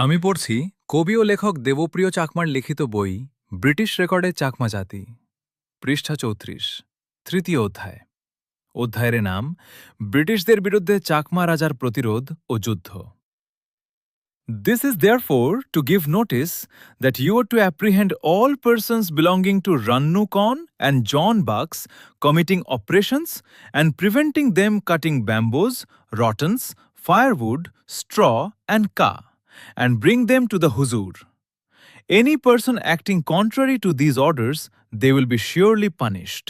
আমি পড়ছি কবি ও লেখক দেবপ্রিয় চাকমার লিখিত বই ব্রিটিশ রেকর্ডে চাকমা জাতি, পৃষ্ঠা ৩৪, তৃতীয় অধ্যায়। অধ্যায়ের নাম ব্রিটিশদের বিরুদ্ধে চাকমা রাজার প্রতিরোধ ও যুদ্ধ। This is therefore to give notice that you are to apprehend all persons belonging to Rannu Khan and John Bucks committing operations and preventing them cutting bamboos, rottens, firewood, straw and ka, and bring them to the Huzur. Any person acting contrary to these orders, they will be surely punished.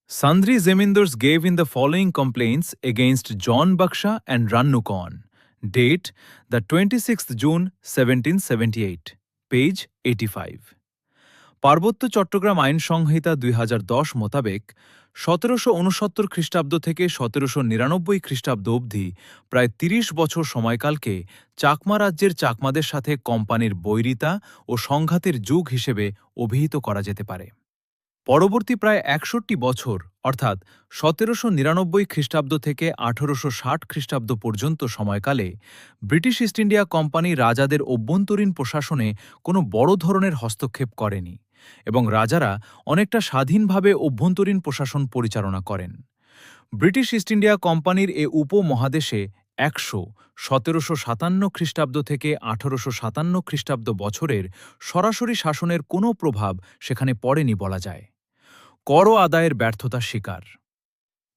Sandri Zemindars gave in the following complaints against John Baksha and Rannu Khan. Date the 26th June 1778. Page 85. পার্বত্য চট্টগ্রাম আইন সংহিতা ২০১০ মোতাবেক ১৭৬৯ খ্রিস্টাব্দ থেকে ১৭৯৯ খ্রিস্টাব্দ অবধি প্রায় ৩০ বছর সময়কালকে চাকমা রাজ্যের চাকমাদের সাথে কোম্পানির বৈরিতা ও সংঘাতের যুগ হিসেবে অভিহিত করা যেতে পারে। পরবর্তী প্রায় ৬১ বছর অর্থাৎ ১৭৯৯ খ্রিস্টাব্দ থেকে ১৮৬০ খ্রিস্টাব্দ পর্যন্ত সময়কালে ব্রিটিশ ইস্ট ইন্ডিয়া কোম্পানি রাজাদের অভ্যন্তরীণ প্রশাসনে কোনো বড় ধরনের হস্তক্ষেপ করেনি এবং রাজারা অনেকটা স্বাধীনভাবে অভ্যন্তরীণ প্রশাসন পরিচালনা করেন। ব্রিটিশ ইস্ট ইন্ডিয়া কোম্পানির এ উপমহাদেশে ১৭৫৭ খ্রিস্টাব্দ থেকে ১৮৫৭ খ্রিস্টাব্দ বছরের সরাসরি শাসনের কোনো প্রভাব সেখানে পড়েনি বলা যায়। কর আদায়ের ব্যর্থতা স্বীকার।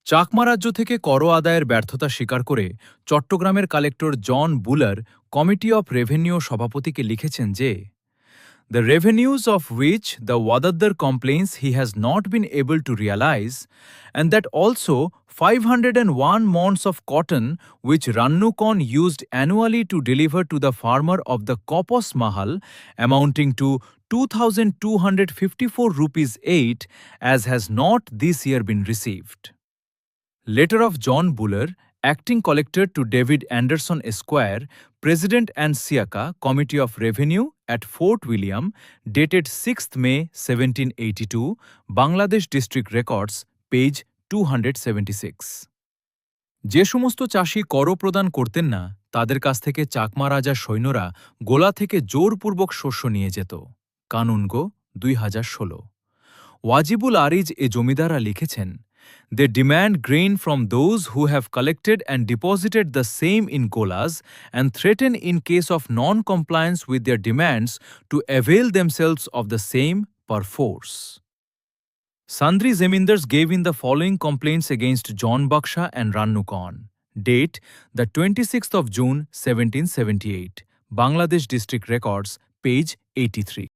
চাকমা রাজ্য থেকে কর আদায়ের ব্যর্থতা স্বীকার করে চট্টগ্রামের কালেক্টর জন বুলার কমিটি অফ রেভিনিউ সভাপতিকে লিখেছেন যে The revenues of which the Wadaddar complains he has not been able to realize, and that also 501 mons of cotton which Rannu Khan used annually to deliver to the farmer of the Kopos Mahal, amounting to 2,254 rupees 8, as has not this year been received. Letter of John Buller, Acting Collector to David Anderson Esquire, President and Siaka, Committee of Revenue at Fort William, dated 6th May 1782, Bangladesh District Records, page 276. যে সমস্ত চাষি কর প্রদান করতেন না তাদের কাছ থেকে চাকমা রাজার সৈন্যরা গোলা থেকে জোরপূর্বক শস্য নিয়ে যেত। কানুনগো ২০১৬। ওয়াজিবুল আরিজ এ জমিদাররা লিখেছেন They demand grain from those who have collected and deposited the same in golas and threaten in case of non-compliance with their demands to avail themselves of the same per force. Sandri Zemindars gave in the following complaints against John Baksha and Rannu Khan. Date the 26th of June 1778. Bangladesh District Records, page 83.